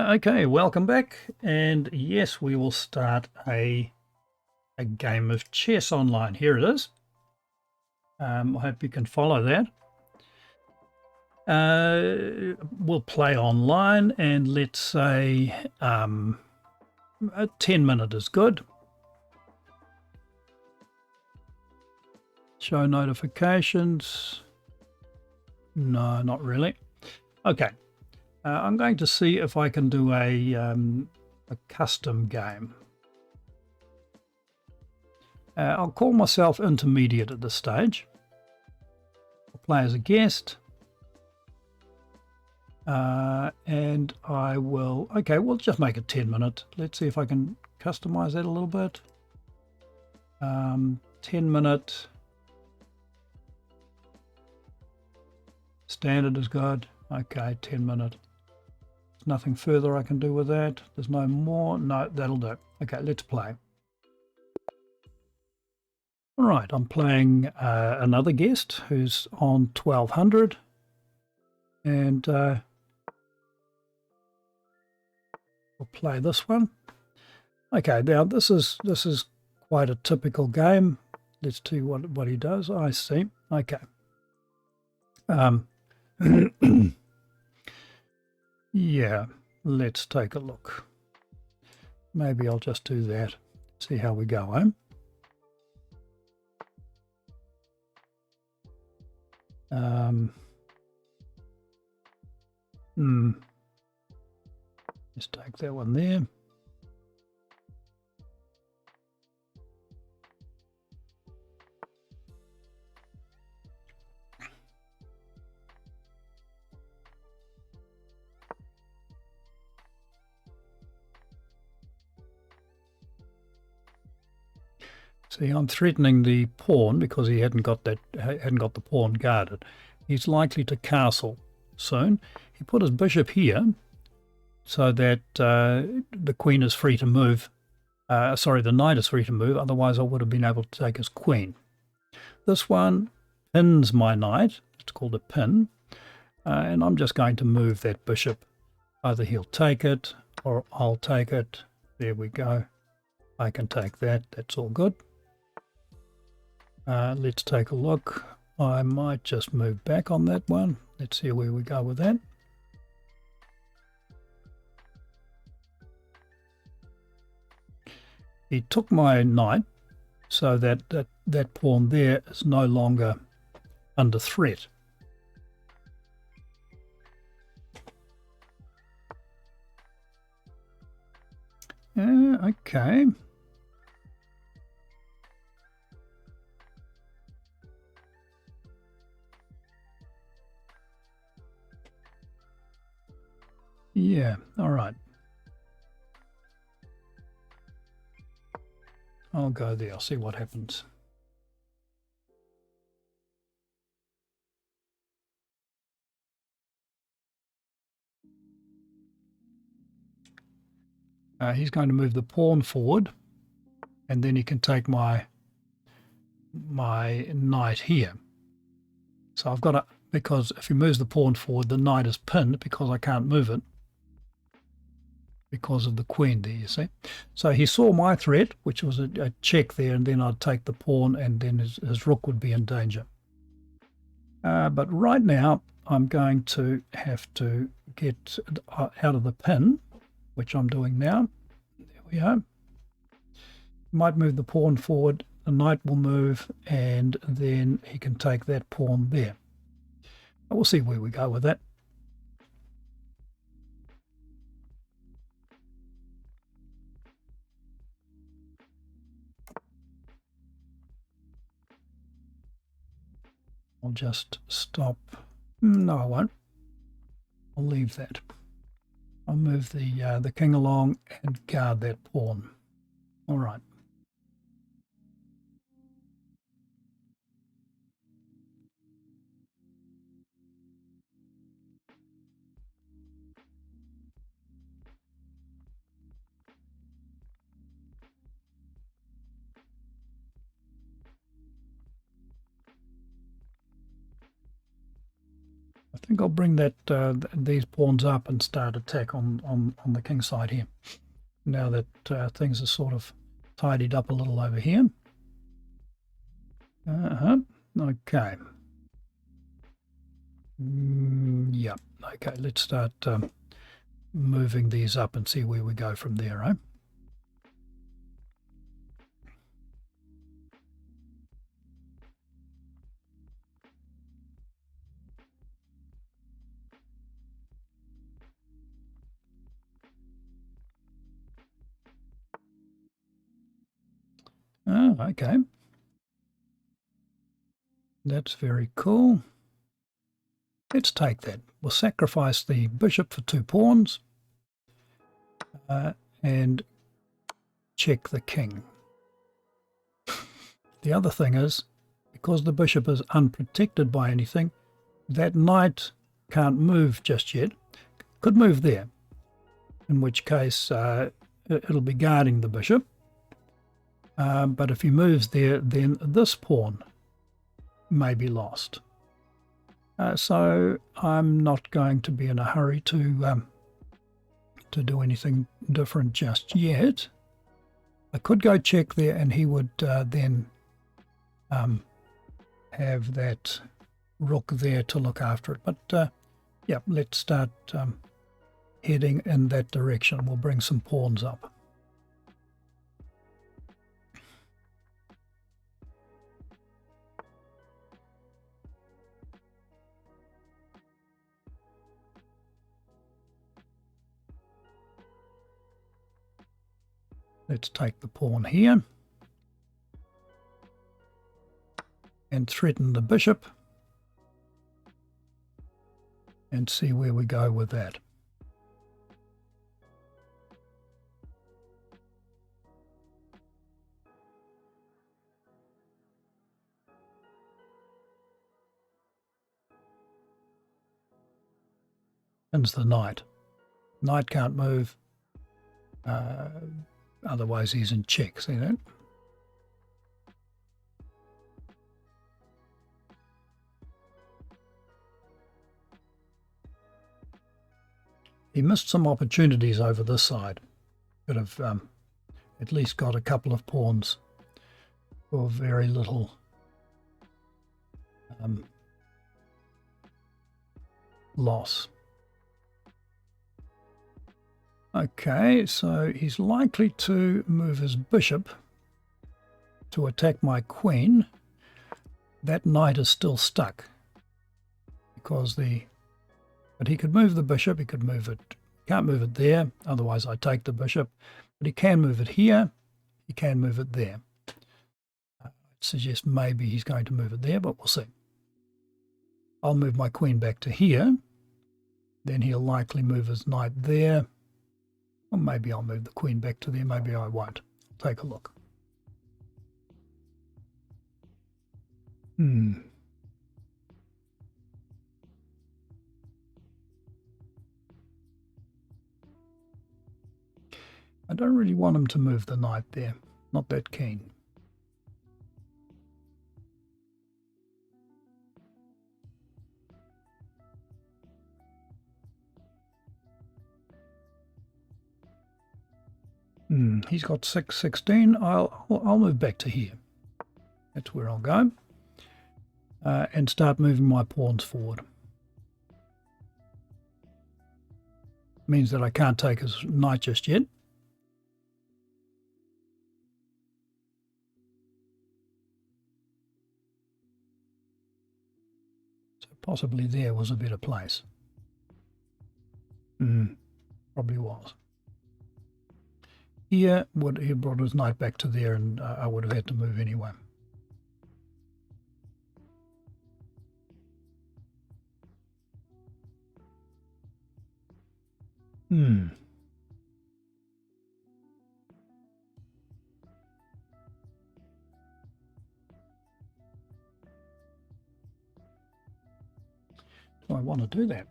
Okay, welcome back, and yes, we will start a game of chess online. Here it is. I hope you can follow that. We'll play online, and let's say a 10-minute is good. Show notifications. No, not really. Okay. I'm going to see if I can do a custom game. I'll call myself intermediate at this stage. I'll play as a guest. And I will, okay, we'll just make it 10 minutes. Let's see if I can customize that a little bit. 10 minute. Standard is good. Okay, 10 minute. There's nothing further I can do with that. There's no more. No, that'll do. Okay, let's play. All right, I'm playing another guest who's on 1200. And we'll play this one. Okay, now this is quite a typical game. Let's see what he does. I see. Okay. Yeah, let's take a look. Maybe I'll just do that. See how we go, eh? Just take that one there. See, I'm threatening the pawn because he hadn't got the pawn guarded. He's likely to castle soon. He put his bishop here so that the queen is free to move. Sorry, the knight is free to move. Otherwise, I would have been able to take his queen. This one pins my knight. It's called a pin. And I'm just going to move that bishop. Either he'll take it or I'll take it. There we go. I can take that. That's all good. Let's take a look. I might just move back on that one. Let's see where we go with that. He took my knight so that that pawn there is no longer under threat. Okay. Yeah, all right. I'll go there. I'll see what happens. He's going to move the pawn forward, and then he can take my knight here. So I've got to, because if he moves the pawn forward, the knight is pinned because I can't move it because of the queen there, you see. So he saw my threat, which was a check there, and then I'd take the pawn, and then his rook would be in danger. But right now, I'm going to have to get out of the pin, which I'm doing now. There we are. Might move the pawn forward, the knight will move, and then he can take that pawn there. We'll see where we go with that. I'll just stop. No, I won't. I'll leave that. I'll move the king along and guard that pawn. All right. I I think I'll bring that these pawns up and start attack on the king's side here. Now that things are sort of tidied up a little over here. Okay. Yep. Okay, let's start moving these up and see where we go from there, eh? Oh, okay. That's very cool. Let's take that. We'll sacrifice the bishop for 2 pawns and check the king. The other thing is, because the bishop is unprotected by anything, that knight can't move just yet. Could move there, in which case it'll be guarding the bishop. But if he moves there, then this pawn may be lost. So I'm not going to be in a hurry to do anything different just yet. I could go check there, and he would then have that rook there to look after it. But yeah, let's start heading in that direction. We'll bring some pawns up. Let's take the pawn here and threaten the bishop and see where we go with that. Wins the knight. Knight can't move. Otherwise he's in check, see that? He missed some opportunities over this side. Could have at least got a couple of pawns for very little loss. Okay, so he's likely to move his bishop to attack my queen. That knight is still stuck because but he could move the bishop, he could move it, can't move it there, otherwise I take the bishop, but he can move it here, he can move it there. I suggest maybe he's going to move it there, but we'll see. I'll move my queen back to here, then he'll likely move his knight there. Or maybe I'll move the queen back to there, maybe I won't. I'll take a look. I don't really want him to move the knight there. Not that keen. He's got 6-16. I'll move back to here. That's where I'll go. And start moving my pawns forward. Means that I can't take his knight just yet. So possibly there was a better place. Probably was. Here, he brought his knight back to there, and I would have had to move anyway. Do I want to do that?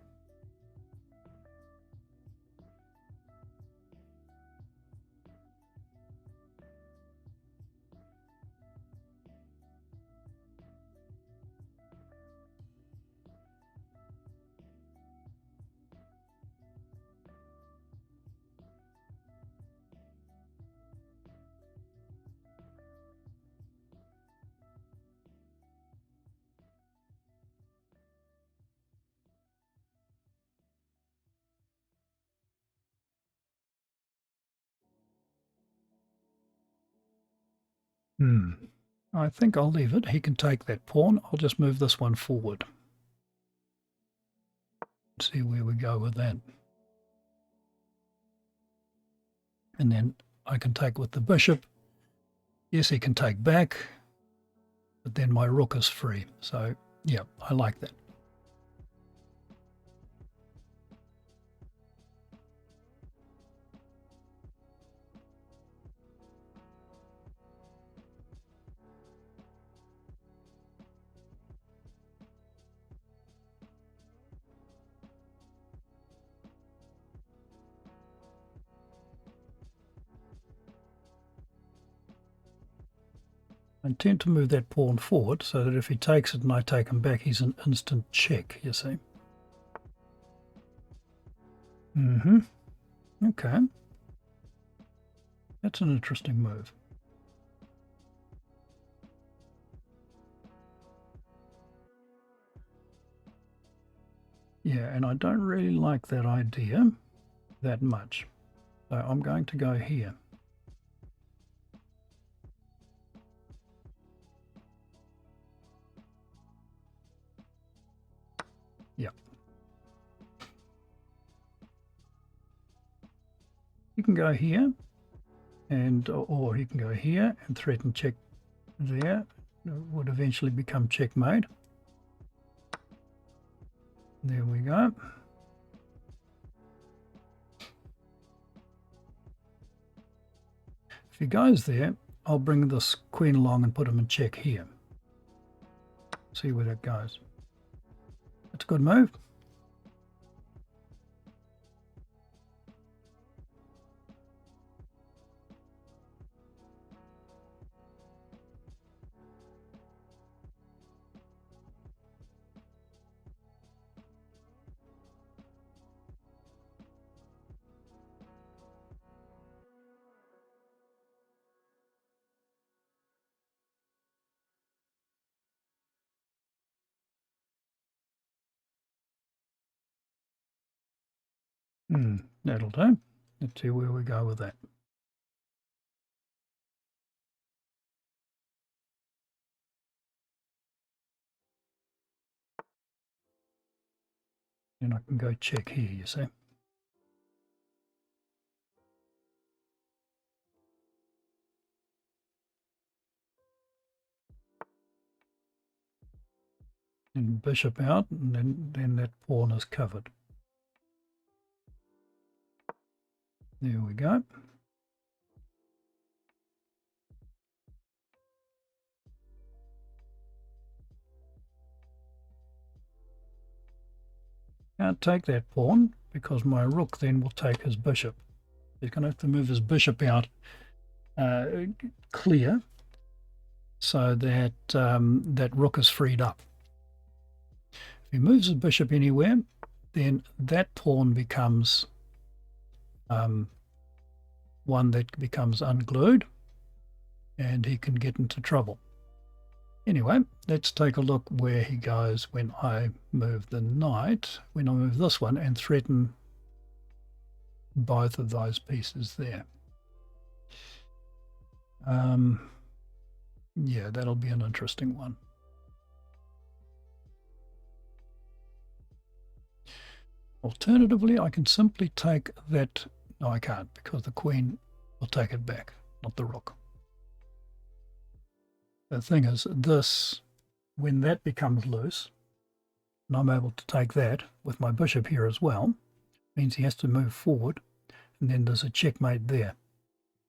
I think I'll leave it. He can take that pawn. I'll just move this one forward. See where we go with that. And then I can take with the bishop. Yes, he can take back, but then my rook is free. So, yeah, I like that. I intend to move that pawn forward so that if he takes it and I take him back, he's an instant check, you see. Okay. That's an interesting move. Yeah, and I don't really like that idea that much. So I'm going to go here. Yep. You can go here, and or he can go here and threaten check there. It would eventually become checkmate. There we go. If he goes there, I'll bring this queen along and put him in check here. See where that goes. That's a good move. That'll do. Let's see where we go with that. And I can go check here, you see. And bishop out, and then that pawn is covered. There we go. Can't take that pawn because my rook then will take his bishop. He's going to have to move his bishop out clear so that that rook is freed up. If he moves his bishop anywhere, then that pawn becomes one that becomes unglued and he can get into trouble. Anyway, let's take a look where he goes when I move the knight, when I move this one and threaten both of those pieces there. Yeah, that'll be an interesting one. Alternatively, I can simply take that. No, I can't, because the queen will take it back, not the rook. The thing is, this, when that becomes loose, and I'm able to take that with my bishop here as well, means he has to move forward, and then there's a checkmate there.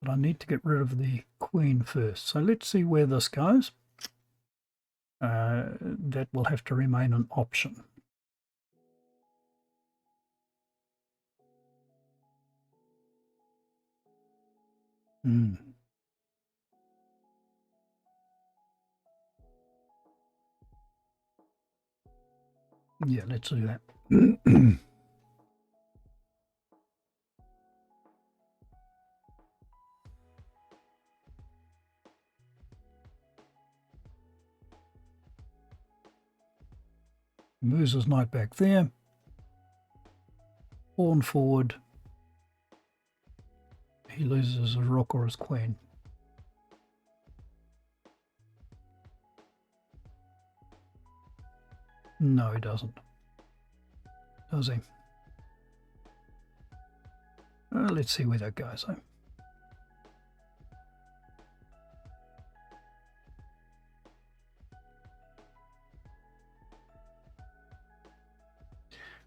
But I need to get rid of the queen first. So let's see where this goes. That will have to remain an option. Yeah, let's do that. Moves his knight back there. Pawn forward. He loses his rook or his queen. No, he doesn't. Does he? Let's see where that goes.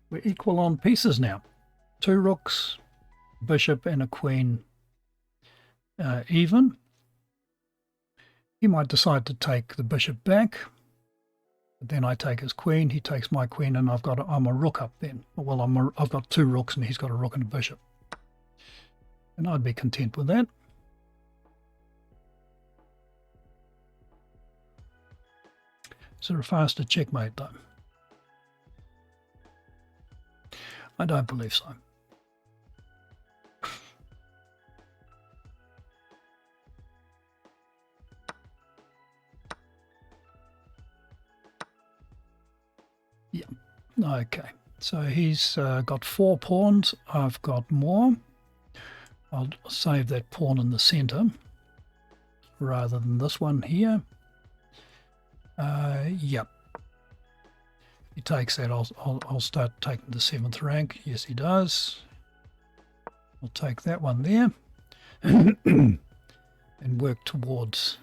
We're equal on pieces now. 2 rooks, bishop and a queen even. He might decide to take the bishop back. But then I take his queen, he takes my queen, and I'm a rook up then. Well, I've got 2 rooks and he's got a rook and a bishop. And I'd be content with that. Is there a faster checkmate though? I don't believe so. Yeah, okay. So he's got 4 pawns. I've got more. I'll save that pawn in the center rather than this one here. Yep. If he takes that, I'll start taking the 7th rank. Yes, he does. I'll take that one there and work towards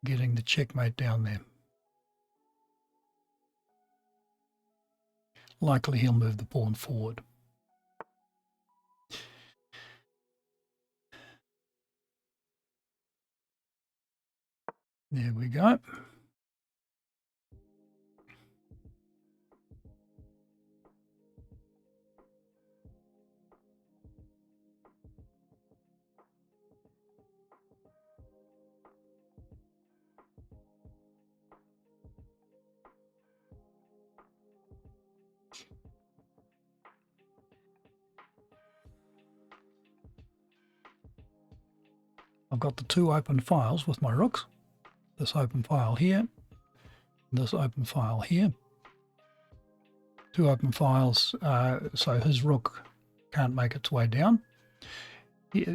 getting the checkmate down there. Likely he'll move the pawn forward. There we go. I've got the 2 open files with my rooks. This open file here, this open file here. 2 open files, so his rook can't make its way down.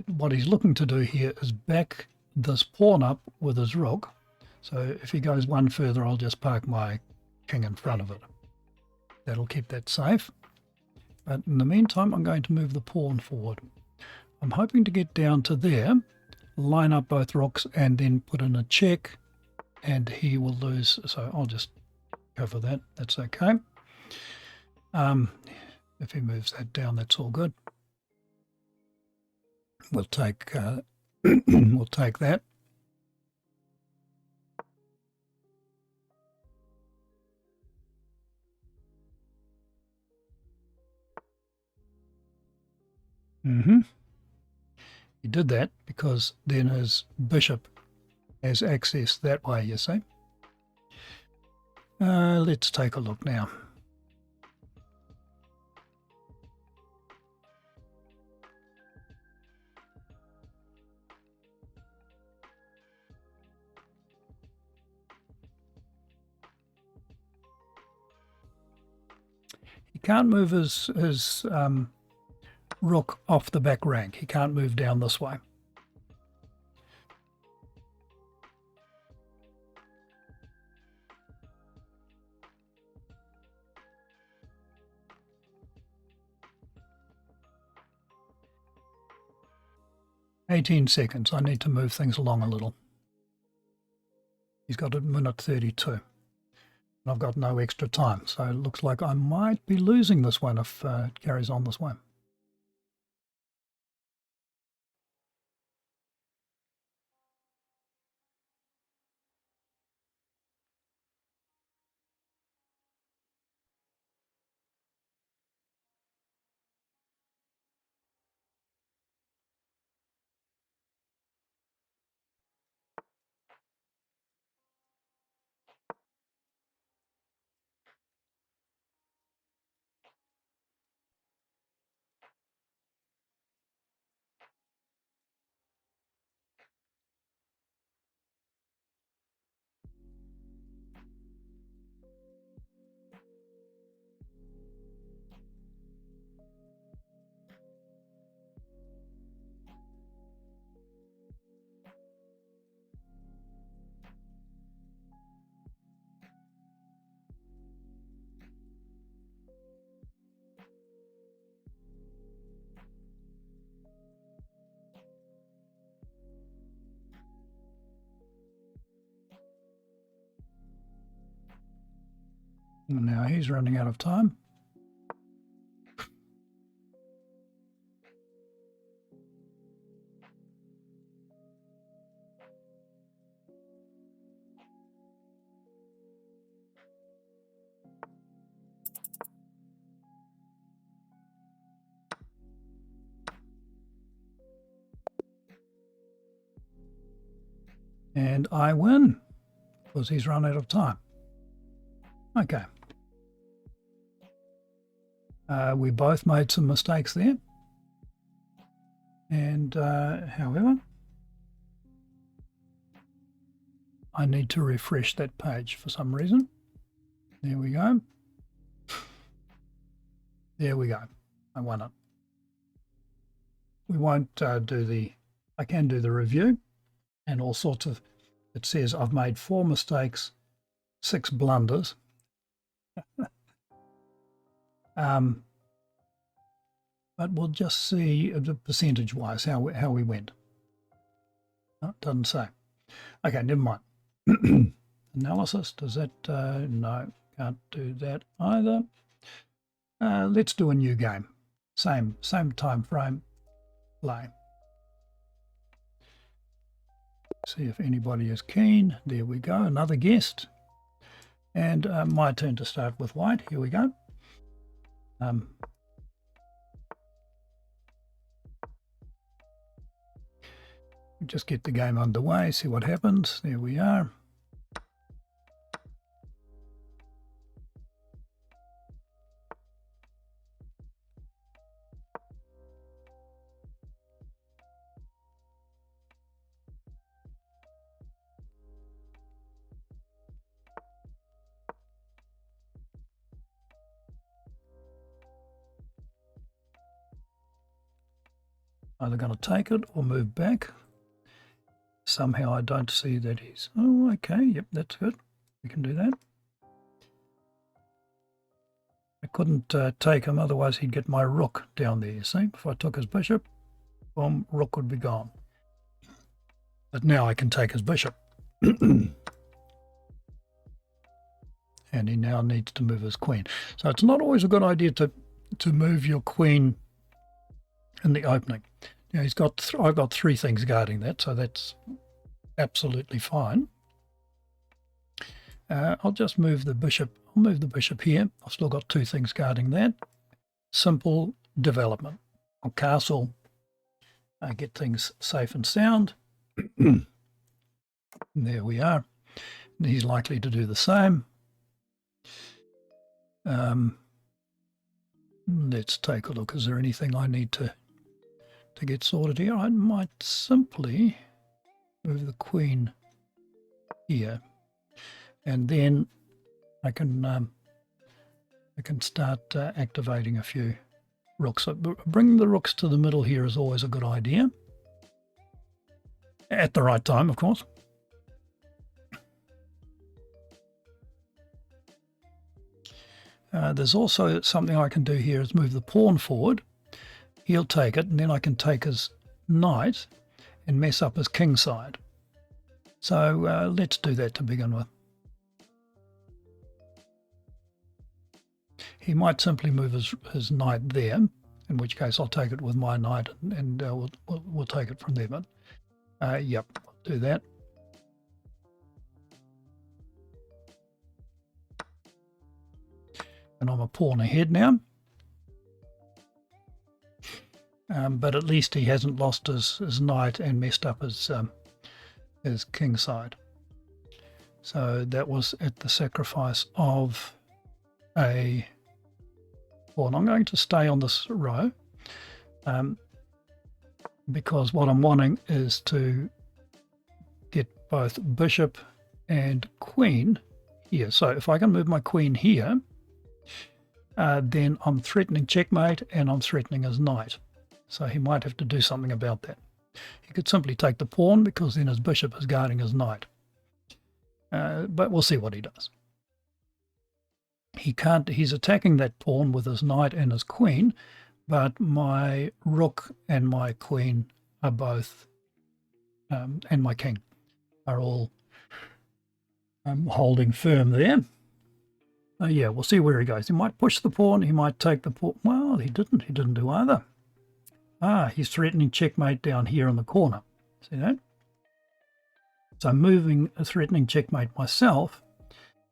What he's looking to do here is back this pawn up with his rook. So if he goes one further, I'll just park my king in front of it. That'll keep that safe. But in the meantime, I'm going to move the pawn forward. I'm hoping to get down to there, line up both rooks, and then put in a check, and he will lose. So I'll just cover that. That's okay. If he moves that down, that's all good. We'll take we'll take that. He did that because then his bishop has access that way, you see. Let's take a look now. He can't move his rook off the back rank. He can't move down this way. "18 seconds. I need to move things along a little." He's got a minute 32. I've got no extra time, so it looks like I might be losing this one if it carries on this way. Now he's running out of time. And I win because he's run out of time. Okay. We both made some mistakes there. And however, I need to refresh that page for some reason. There we go. There we go. I won it. We won't do the, I can do the review and all sorts of, it says I've made 4 mistakes, 6 blunders. But we'll just see the percentage-wise how we went. No, it doesn't say. Okay, never mind. Analysis, does that, no, can't do that either. Let's do a new game. Same time frame, play. See if anybody is keen. There we go, another guest. And my turn to start with white. Here we go. Just get the game underway, see what happens. There we are. Either going to take it or move back. Somehow I don't see that he's... Oh, okay, yep, that's good. We can do that. I couldn't take him, otherwise he'd get my rook down there, you see. If I took his bishop, boom, rook would be gone. But now I can take his bishop. And he now needs to move his queen. So it's not always a good idea to move your queen in the opening. Now I've got 3 things guarding that, so that's absolutely fine. I'll just move the bishop. I'll move the bishop here. I've still got 2 things guarding that. Simple development. I'll castle, get things safe and sound. There we are. And he's likely to do the same. Let's take a look. Is there anything I need to get sorted here? I might simply move the queen here, and then I can start activating a few rooks. So bringing the rooks to the middle here is always a good idea, at the right time, of course. There's also something I can do here is move the pawn forward. He'll take it, and then I can take his knight and mess up his king side. So let's do that to begin with. He might simply move his knight there, in which case I'll take it with my knight, and we'll take it from there. But yep, I'll do that. And I'm a pawn ahead now. But at least he hasn't lost his knight and messed up his king side. So that was at the sacrifice of a pawn. I'm going to stay on this row because what I'm wanting is to get both bishop and queen here. So if I can move my queen here, then I'm threatening checkmate and I'm threatening his knight. So he might have to do something about that. He could simply take the pawn because then his bishop is guarding his knight. But we'll see what he does. He can't, he's attacking that pawn with his knight and his queen, but my rook and my queen are both, and my king are all holding firm there. Yeah, we'll see where he goes. He might push the pawn. He might take the pawn. Well, he didn't. He didn't do either. He's threatening checkmate down here in the corner. See that? So moving, threatening checkmate myself,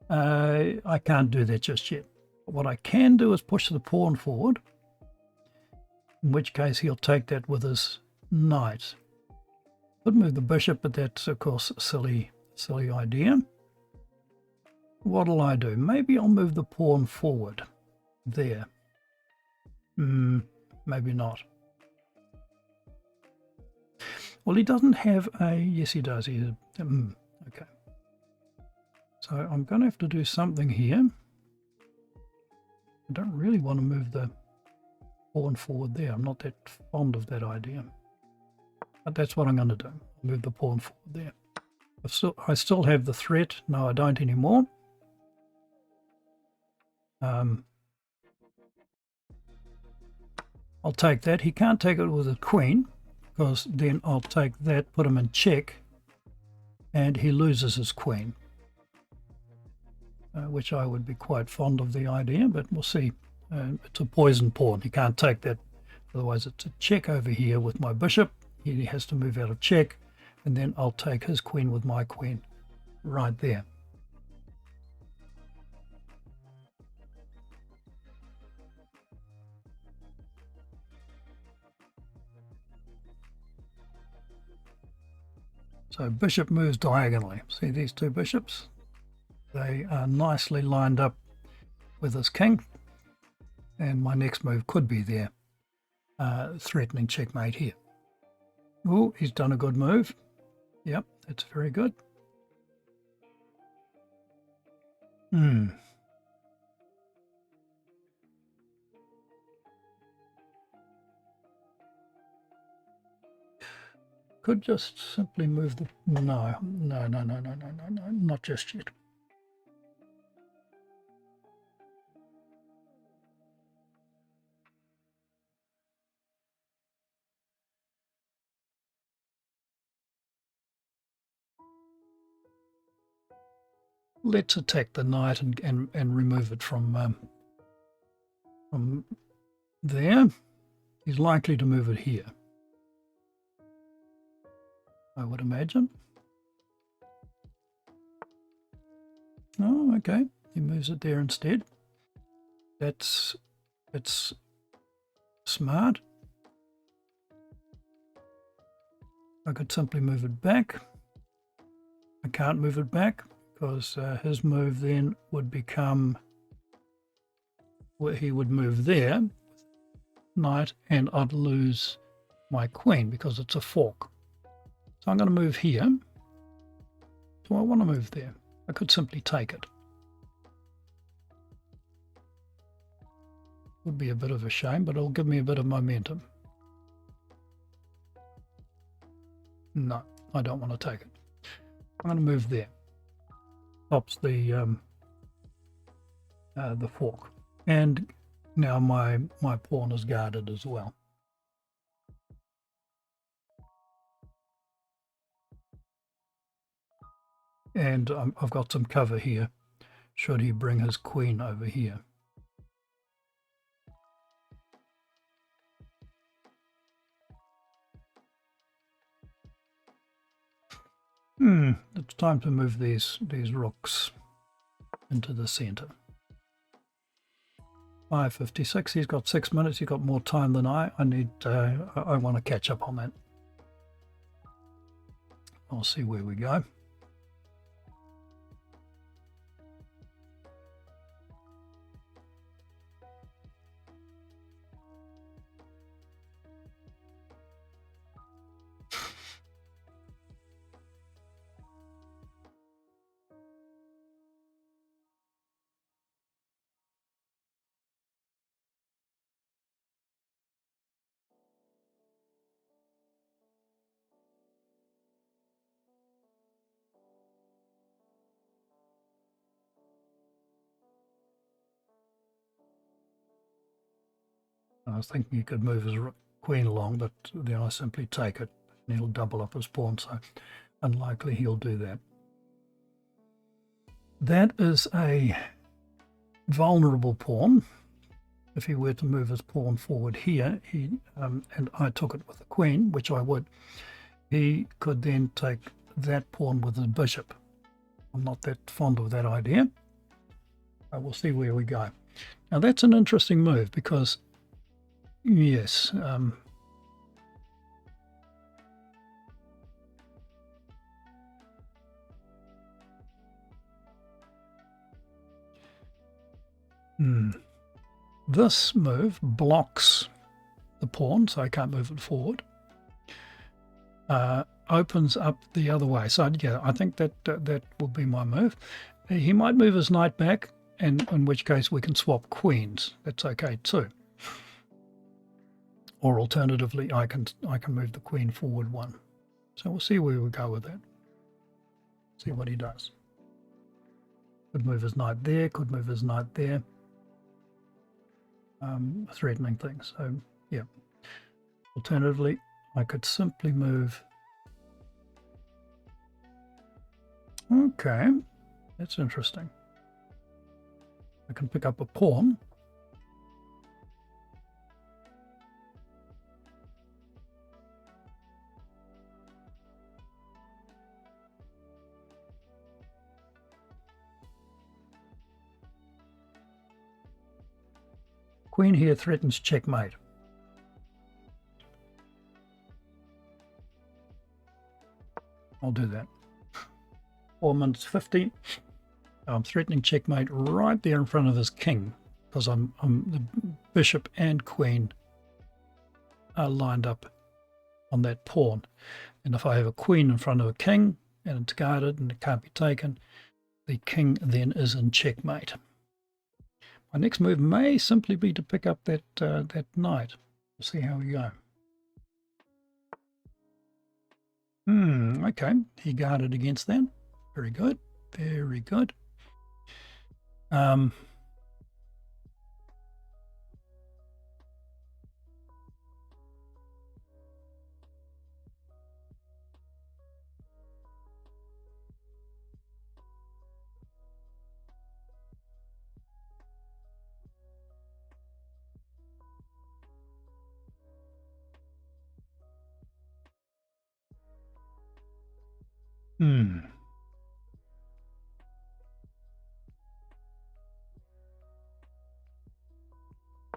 I can't do that just yet. But what I can do is push the pawn forward, in which case he'll take that with his knight. Could move the bishop, but that's, of course, a silly idea. What'll I do? Maybe I'll move the pawn forward. There. Maybe not. Well, he doesn't have a... Yes, he does. He okay. So I'm going to have to do something here. I don't really want to move the pawn forward there. I'm not that fond of that idea. But that's what I'm going to do. Move the pawn forward there. I still have the threat. No, I don't anymore. I'll take that. He can't take it with a queen, because then I'll take that, put him in check, and he loses his queen, which I would be quite fond of the idea, but we'll see. It's a poison pawn. He can't take that. Otherwise, it's a check over here with my bishop. He has to move out of check, and then I'll take his queen with my queen right there. So bishop moves diagonally. See these two bishops? They are nicely lined up with his king. And my next move could be there, threatening checkmate here. Oh, he's done a good move. Yep, that's very good. Could just simply move the... No, not just yet. Let's attack the knight and remove it from there. He's likely to move it here, I would imagine. Oh, okay. He moves it there instead. That's smart. I could simply move it back. I can't move it back because his move then would become... he would move there, knight, and I'd lose my queen because it's a fork. So I'm going to move here. Do I want to move there? I could simply take it. Would be a bit of a shame, but it'll give me a bit of momentum. No, I don't want to take it. I'm going to move there. Stops the fork. And now my pawn is guarded as well. And I've got some cover here, should he bring his queen over here. It's time to move these rooks into the center. 5:56. He's got 6 minutes. He's got more time than I need. I want to catch up on that. I'll see where we go. I was thinking he could move his queen along, but then I simply take it and he'll double up his pawn, so unlikely he'll do that. That is a vulnerable pawn. If he were to move his pawn forward here, and I took it with the queen, which I would, he could then take that pawn with his bishop. I'm not that fond of that idea. We'll see where we go. Now that's an interesting move because, yes, this move blocks the pawn, so I can't move it forward. Opens up the other way. So yeah, I think that that will be my move. He might move his knight back, and in which case we can swap queens. That's okay too. Or alternatively, I can move the queen forward one. So we'll see where we go with that. See what he does. Could move his knight there. Could move his knight there. Threatening things. So yeah. Alternatively, I could simply move. Okay, that's interesting. I can pick up a pawn. Queen here threatens checkmate. I'll do that. 4 minutes 50. I'm threatening checkmate right there in front of his king because I'm the bishop and queen are lined up on that pawn. And if I have a queen in front of a king and it's guarded and it can't be taken, the king then is in checkmate. My next move may simply be to pick up that that knight. We'll see how we go. Okay, he guarded against that. Very good, very good. I'm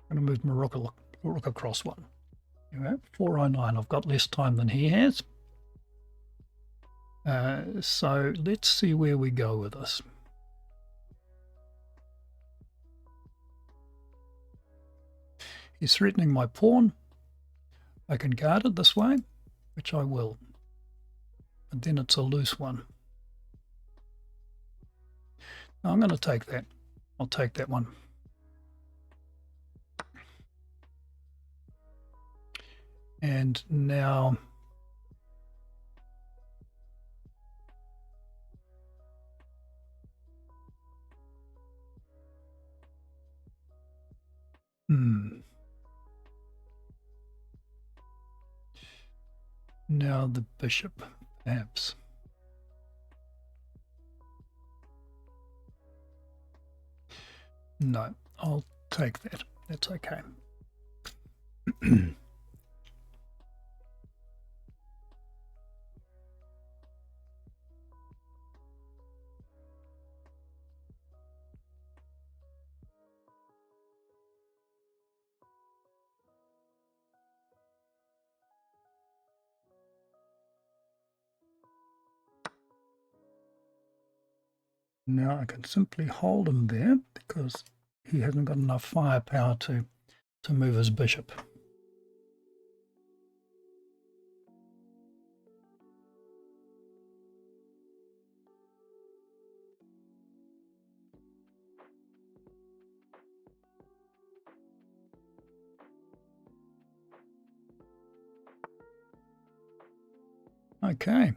going to move my rook across one. 409. I've got less time than he has. So let's see where we go with this. He's threatening my pawn. I can guard it this way, which I will. And then it's a loose one. Now I'm going to take that. I'll take that one. And now now the bishop, perhaps. No, I'll take that. That's okay. Now I can simply hold him there because he hasn't got enough firepower to move his bishop. Okay.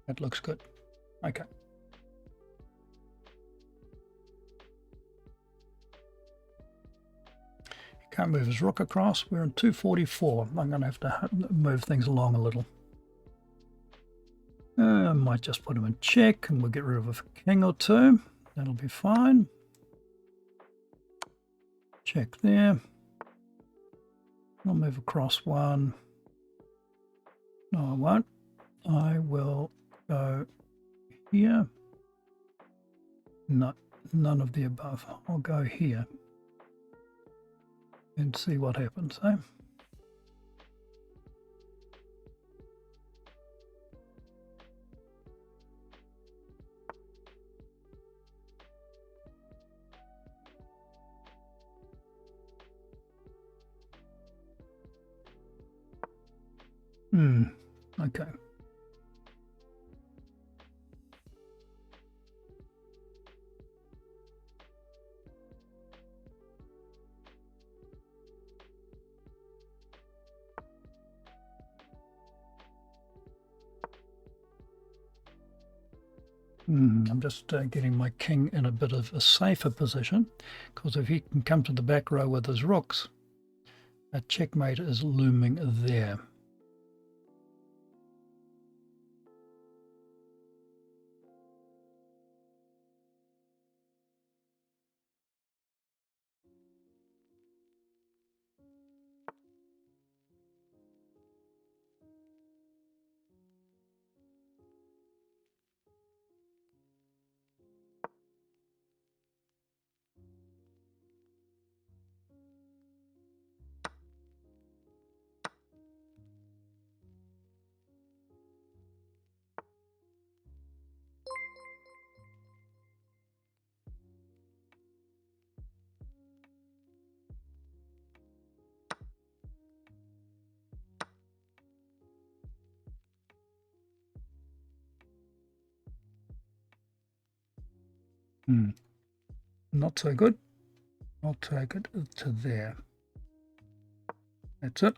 That looks good. Okay. Can't move his rook across. We're in 244. I'm going to have to move things along a little. I might just put him in check and we'll get rid of a king or two. That'll be fine. Check there. I'll move across one. No, I won't. I will go here. No, none of the above. I'll go here and see what happens, eh? Okay. I'm just getting my king in a bit of a safer position, because if he can come to the back row with his rooks, a checkmate is looming there. Not so good. I'll take it to there. That's it.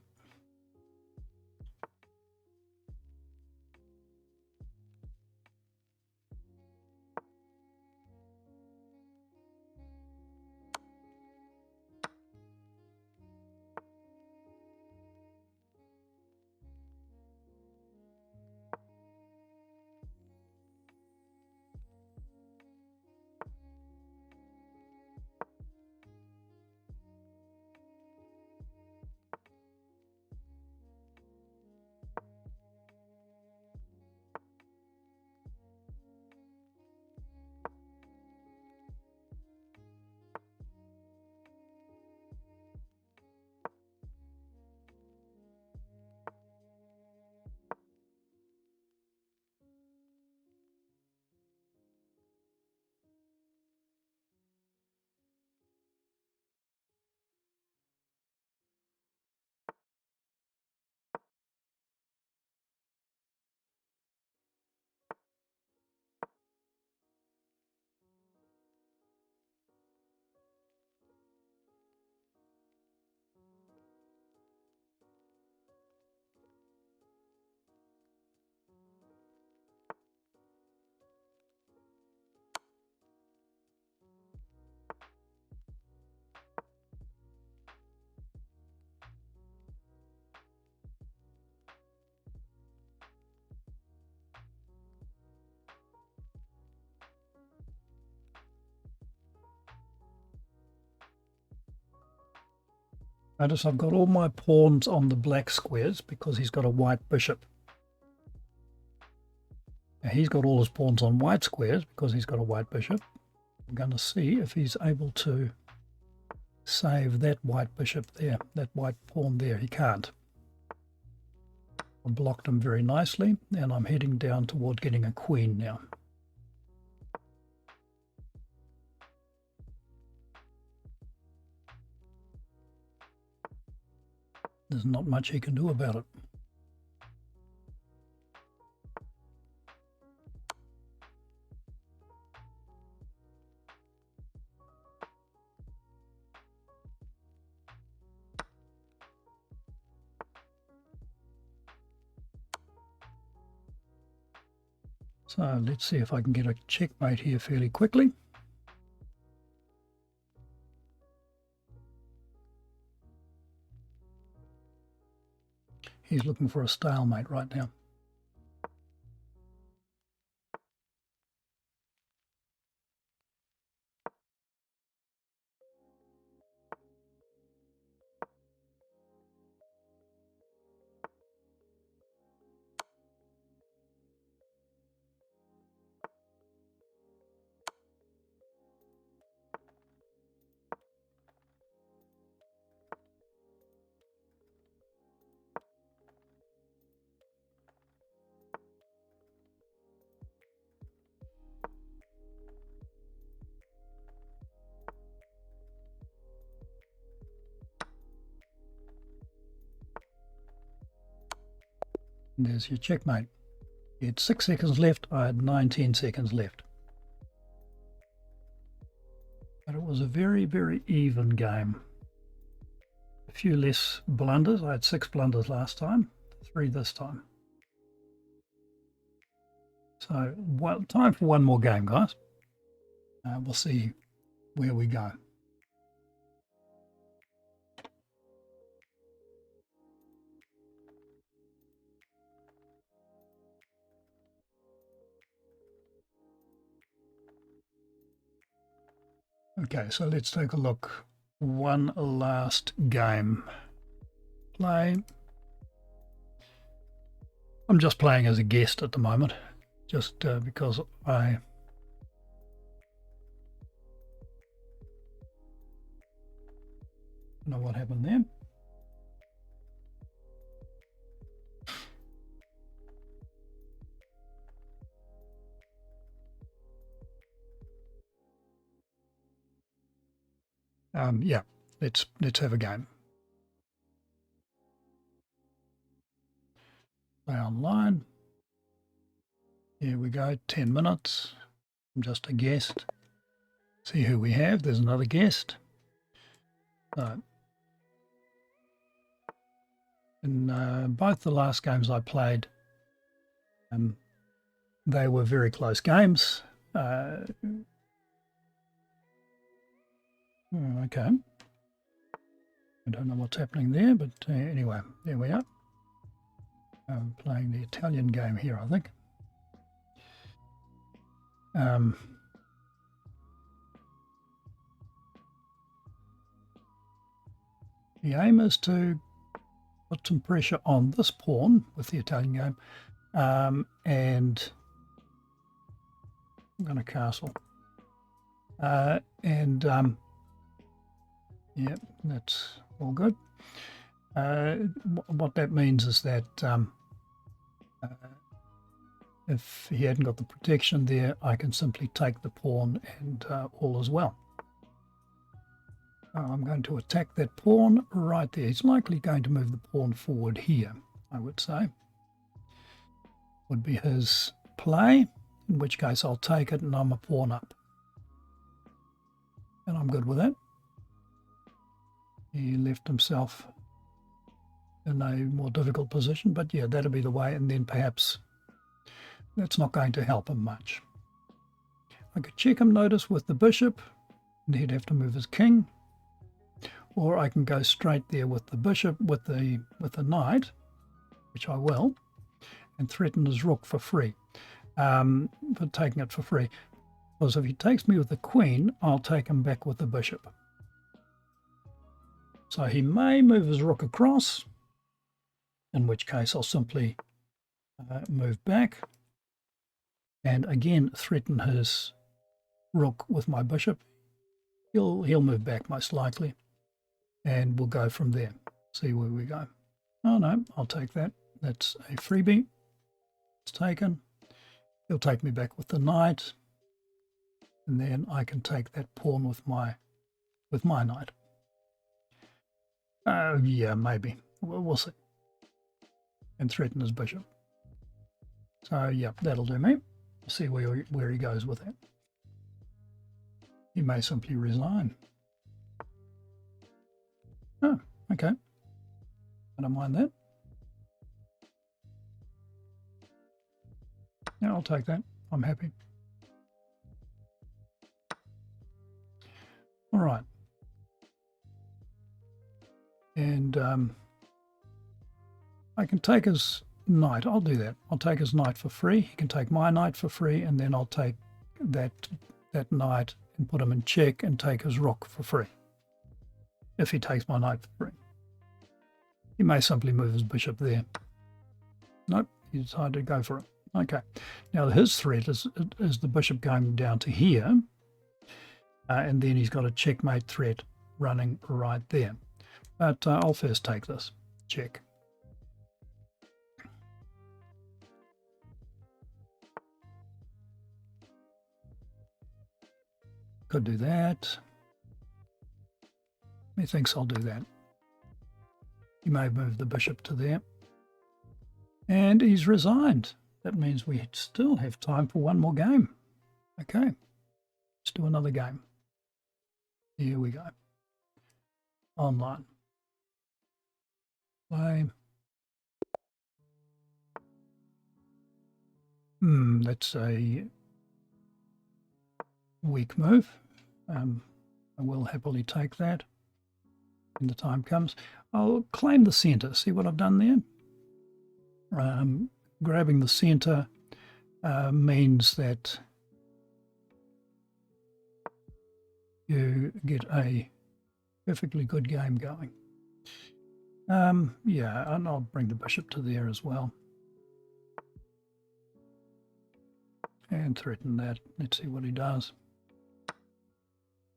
Notice I've got all my pawns on the black squares because he's got a white bishop. Now he's got all his pawns on white squares because he's got a white bishop. I'm going to see if he's able to save that white bishop there, that white pawn there. He can't. I blocked him very nicely, and I'm heading down toward getting a queen now. There's not much he can do about it. So let's see if I can get a checkmate here fairly quickly. He's looking for a stalemate right now. And there's your checkmate. You had 6 seconds left, I had 19 seconds left. But it was a very, very even game. A few less blunders. I had 6 blunders last time, 3 this time. So, well, time for one more game, guys. We'll see where we go. Okay, so let's take a look. One last game. Play. I'm just playing as a guest at the moment, just because I don't know what happened there. Yeah, let's have a game. Play online. Here we go, 10 minutes. I'm just a guest. See who we have. There's another guest. In both the last games I played, they were very close games. Okay. I don't know what's happening there, but anyway, there we are. I'm playing the Italian game here, I think. The aim is to put some pressure on this pawn with the Italian game, and I'm going to castle. Yeah, that's all good. What that means is that if he hadn't got the protection there, I can simply take the pawn and all is well. I'm going to attack that pawn right there. He's likely going to move the pawn forward here, I would say. Would be his play, in which case I'll take it and I'm a pawn up. And I'm good with that. He left himself in a more difficult position, but yeah, that'll be the way, and then perhaps that's not going to help him much. I could check him, notice, with the bishop, and he'd have to move his king, or I can go straight there with the bishop, with the knight, which I will, and threaten his rook for free, for taking it for free. Because if he takes me with the queen, I'll take him back with the bishop. So he may move his rook across, in which case I'll simply move back and again threaten his rook with my bishop. He'll move back most likely, and we'll go from there. See where we go. Oh no, I'll take that. That's a freebie. It's taken. He'll take me back with the knight, and then I can take that pawn with my knight. Yeah, maybe. We'll see. And threaten his bishop. So, yeah, that'll do me. See where he goes with that. He may simply resign. Oh, okay. I don't mind that. Yeah, I'll take that. I'm happy. All right. And I can take his knight. I'll do that. I'll take his knight for free. He can take my knight for free, and then I'll take that knight and put him in check and take his rook for free. If he takes my knight for free. He may simply move his bishop there. Nope, he decided to go for it. Okay. Now his threat is the bishop going down to here. And then he's got a checkmate threat running right there. But I'll first take this. Check. Could do that. He thinks I'll do that. He may move the bishop to there. And he's resigned. That means we still have time for one more game. Okay. Let's do another game. Here we go. Online. Play. That's a weak move. I will happily take that when the time comes. I'll claim the center. See what I've done there? Grabbing the center means that you get a perfectly good game going. Yeah, and I'll bring the bishop to there as well. And threaten that. Let's see what he does.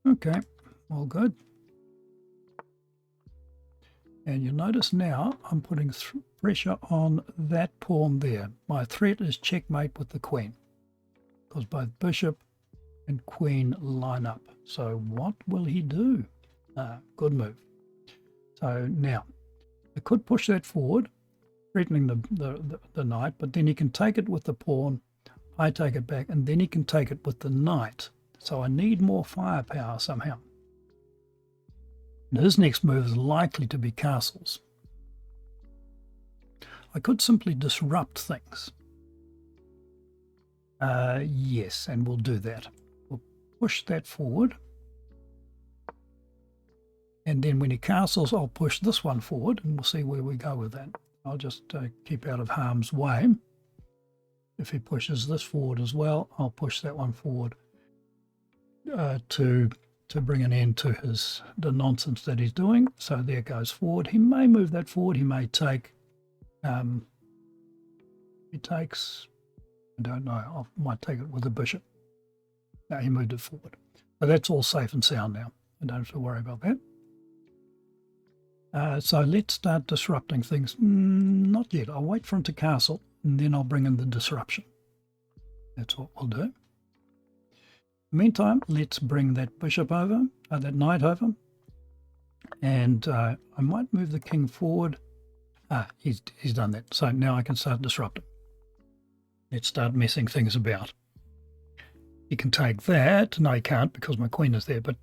Okay, all good. And you'll notice now I'm putting pressure on that pawn there. My threat is checkmate with the queen, because both bishop and queen line up. So what will he do? Good move. So now, I could push that forward, threatening the knight, but then he can take it with the pawn, I take it back, and then he can take it with the knight. So I need more firepower somehow. And his next move is likely to be castles. I could simply disrupt things. Yes, and we'll do that. We'll push that forward. And then when he castles, I'll push this one forward, and we'll see where we go with that. I'll just keep out of harm's way. If he pushes this forward as well, I'll push that one forward to bring an end to the nonsense that he's doing. So there goes forward. He may move that forward. He may take. He takes. I don't know. I might take it with the bishop. No, he moved it forward. But that's all safe and sound now. I don't have to worry about that. So let's start disrupting things. Not yet. I'll wait for him to castle, and then I'll bring in the disruption. That's what we'll do. Meantime, let's bring that bishop over, that knight over, and I might move the king forward. He's done that. So now I can start disrupting. Let's start messing things about. He can take that. No, he can't because my queen is there, but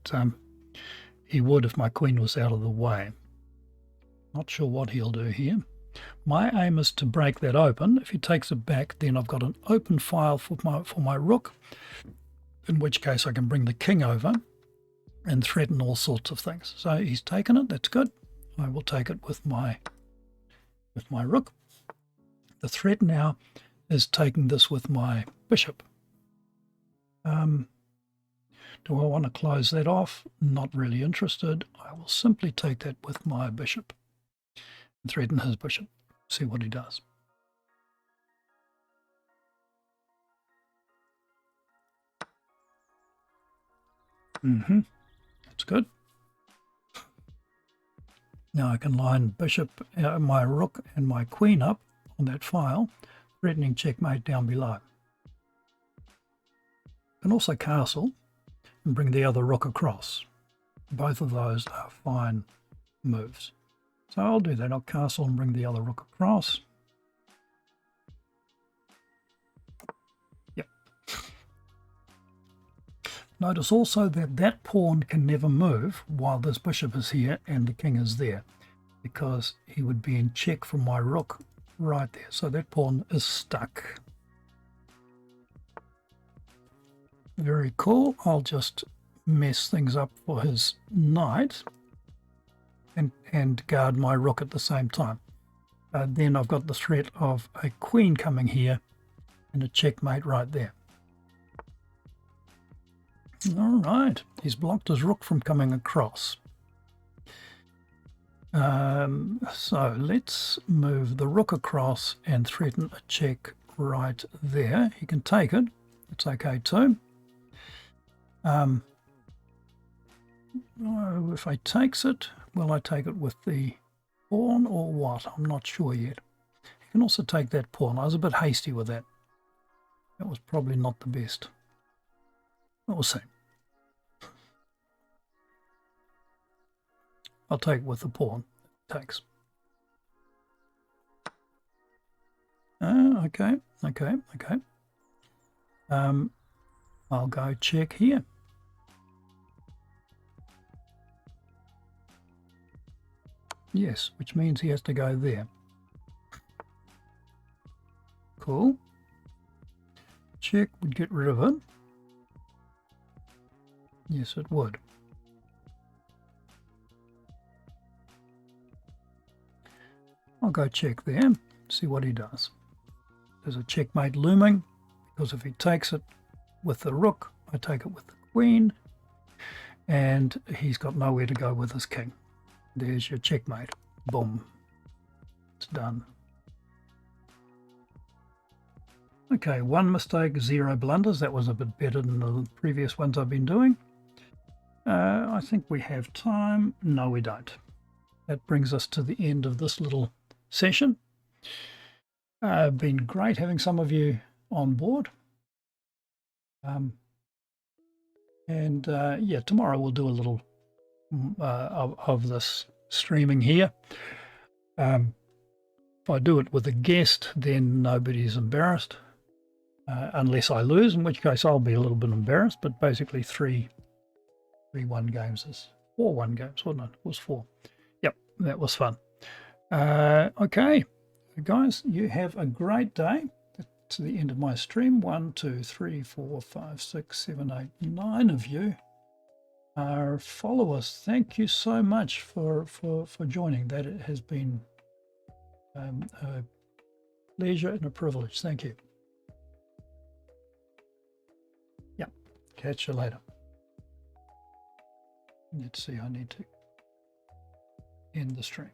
he would if my queen was out of the way. Not sure what he'll do here. My aim is to break that open. If he takes it back, then I've got an open file for my rook, in which case I can bring the king over and threaten all sorts of things. So he's taken it. That's good. I will take it with my rook. The threat now is taking this with my bishop. Do I want to close that off? Not really interested. I will simply take that with my bishop and threaten his bishop. See what he does. That's good. Now I can line bishop, my rook and my queen up on that file, threatening checkmate down below. I can also castle and bring the other rook across. Both of those are fine moves. So I'll do that. I'll castle and bring the other rook across. Yep. Notice also that that pawn can never move while this bishop is here and the king is there, because he would be in check from my rook right there. So that pawn is stuck. Very cool. I'll just mess things up for his knight and guard my rook at the same time. Then I've got the threat of a queen coming here and a checkmate right there. All right, he's blocked his rook from coming across. So let's move the rook across and threaten a check right there. He can take it. It's okay too. If I takes it, will I take it with the pawn or what? I'm not sure yet. He can also take that pawn. I was a bit hasty with that. That was probably not the best. We'll see. I'll take it with the pawn. Takes. Okay. I'll go check here. Yes, which means he has to go there. Cool. Check would get rid of it. Yes, it would. I'll go check there, see what he does. There's a checkmate looming, because if he takes it with the rook, I take it with the queen, and he's got nowhere to go with his king. There's your checkmate. Boom. It's done. Okay, 1 mistake, 0 blunders. That was a bit better than the previous ones I've been doing. I think we have time. No, we don't. That brings us to the end of this little session. Been great having some of you on board. Yeah, tomorrow we'll do a little of this streaming here. If I do it with a guest, then nobody's embarrassed, unless I lose, in which case I'll be a little bit embarrassed. But basically 3-1 games is 4-1 games, wasn't it? It was 4. Yep, that was fun. Okay, guys, you have a great day. That's the end of my stream. 1, 2, 3, 4, 5, 6, 7, 8, 9 of you are followers. Thank you so much for joining. That it has been a pleasure and a privilege. Thank you. Yeah, catch you later. Let's see, I need to end the stream.